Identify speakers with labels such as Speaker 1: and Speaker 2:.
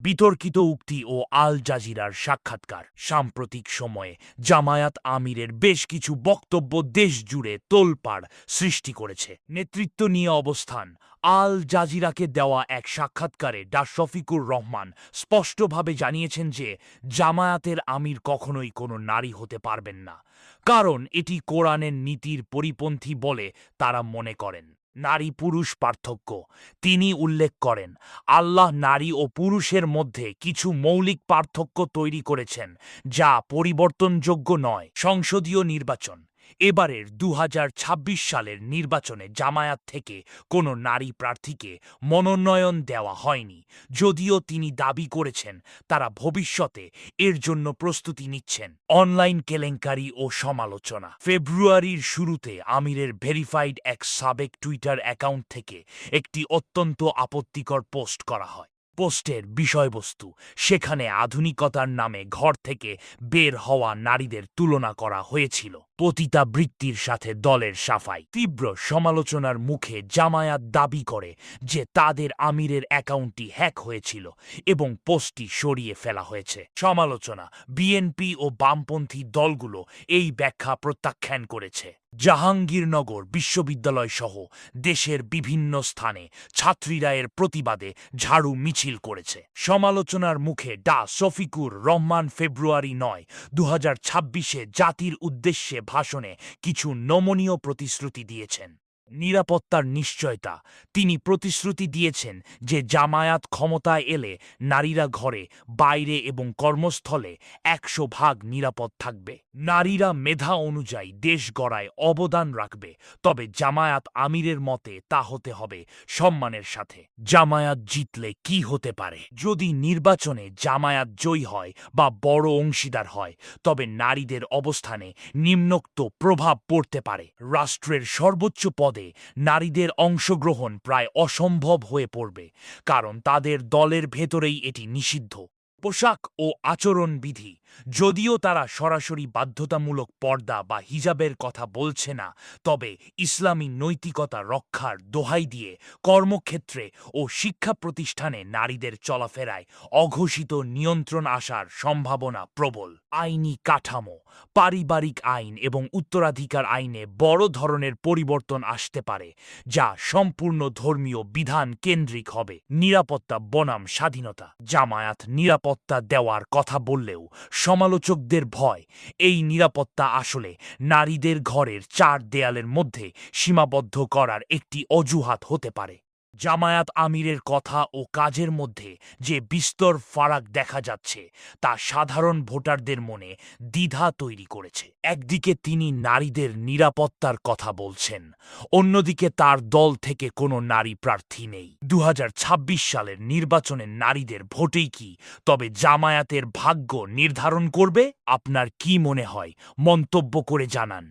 Speaker 1: বিতর্কিত উক্তি ও আল জাজিরার সাক্ষাৎকার। সাম্প্রতিক সময়ে জামায়াত আমিরের বেশ কিছু বক্তব্য দেশ জুড়ে তোলপাড় সৃষ্টি করেছে। নেতৃত্ব নিয়ে অবস্থান। আল জাজিরাকে দেওয়া এক সাক্ষাৎকারে ডা শফিকুর রহমান স্পষ্টভাবে জানিয়েছেন যে জামায়াতের আমির কখনোই কোনো নারী হতে পারবেন না, কারণ এটি কোরআনের নীতির পরিপন্থী বলে তারা মনে করেন। নারী পুরুষ পার্থক্য। তিনি উল্লেখ করেন, আল্লাহ নারী ও পুরুষের মধ্যে কিছু মৌলিক পার্থক্য তৈরি করেছেন যা পরিবর্তনযোগ্য নয়। সংসদীয় নির্বাচন। এবারের ২০২৬ সালের নির্বাচনে জামায়াত থেকে কোনো নারী প্রার্থীকে মনোনয়ন দেওয়া হয়নি, যদিও তিনি দাবি করেছেন তারা ভবিষ্যতে এর জন্য প্রস্তুতি নিচ্ছেন। অনলাইন কেলেঙ্কারি ও সমালোচনা। ফেব্রুয়ারির শুরুতে আমিরের ভেরিফাইড এক সাবেক টুইটার অ্যাকাউন্ট থেকে একটি অত্যন্ত আপত্তিকর পোস্ট করা হয়। পোস্টের বিষয়বস্তু, সেখানে আধুনিকতার নামে ঘর থেকে বের হওয়া নারীদের তুলনা করা হয়েছিল পতিতাবৃত্তির সাথে দলের সাফাই। তীব্র সমালোচনার মুখে জামায়াত দাবি করে যে তাদের আমিরের অ্যাকাউন্টটি হ্যাক হয়েছিল এবং পোস্টটি সরিয়ে ফেলা হয়েছে। সমালোচনা। বিএনপি ও বামপন্থী দলগুলো এই ব্যাখ্যা প্রত্যাখ্যান করেছে। জাহাঙ্গীরনগর বিশ্ববিদ্যালয় সহ দেশের বিভিন্ন স্থানে ছাত্রীরা এর প্রতিবাদে ঝাড়ু মিছিল করেছে। সমালোচনার মুখে ডা শফিকুর রহমান ফেব্রুয়ারি ৯, ২০২৬-এ জাতির উদ্দেশ্যে ভাষণে কিছু নমনীয় প্রতিশ্রুতি দিয়েছেন। নিরাপত্তার নিশ্চয়তা। তিনি প্রতিশ্রুতি দিয়েছেন যে জামায়াত ক্ষমতায় এলে নারীরা ঘরে, বাইরে এবং কর্মস্থলে ১০০% নিরাপদ থাকবে। নারীরা মেধা অনুযায়ী দেশ গড়ায় অবদান রাখবে, তবে জামায়াত আমিরের মতে তা হতে হবে সম্মানের সাথে। জামায়াত জিতলে কি হতে পারে? যদি নির্বাচনে জামায়াত জয়ী হয় বা বড় অংশীদার হয়, তবে নারীদের অবস্থানে নিম্নোক্ত প্রভাব পড়তে পারে। রাষ্ট্রের সর্বোচ্চ পদে নারীদের অংশগ্রহণ প্রায় অসম্ভব হয়ে পড়বে, কারণ তাদের দলের ভেতরেই এটি নিষিদ্ধ। পোশাক ও আচরণ বিধি। যদিও তারা সরাসরি বাধ্যতামূলক পর্দা বা হিজাবের কথা বলছে না, তবে ইসলামী নৈতিকতা রক্ষার দোহাই দিয়ে কর্মক্ষেত্রে ও শিক্ষা প্রতিষ্ঠানে নারীদের চলাফেরায় অঘোষিত নিয়ন্ত্রণ আসার সম্ভাবনা প্রবল। আইনি কাঠামো। পারিবারিক আইন এবং উত্তরাধিকার আইনে বড় ধরনের পরিবর্তন আসতে পারে, যা সম্পূর্ণ ধর্মীয় বিধান কেন্দ্রিক হবে। নিরাপত্তা বনাম স্বাধীনতা। জামায়াত নিরাপত্তা দেওয়ার কথা বললেও সমালোচকদের ভয়, এই নিরাপত্তা আসলে নারীদের ঘরের ৪ দেয়ালের মধ্যে সীমাবদ্ধ করার একটি অজুহাত হতে পারে। জামায়াত আমিরের কথা ও কাজের মধ্যে যে বিস্তর ফারাক দেখা যাচ্ছে, তা সাধারণ ভোটারদের মনে দ্বিধা তৈরি করেছে। একদিকে তিনি নারীদের নিরাপত্তার কথা বলছেন, অন্যদিকে তার দল থেকে কোনো নারী প্রার্থী নেই। ২০২৬ সালের নির্বাচনে নারীদের ভোটেই কি তবে জামায়াতের ভাগ্য নির্ধারণ করবে? আপনার কি মনে হয়? মন্তব্য করে জানান।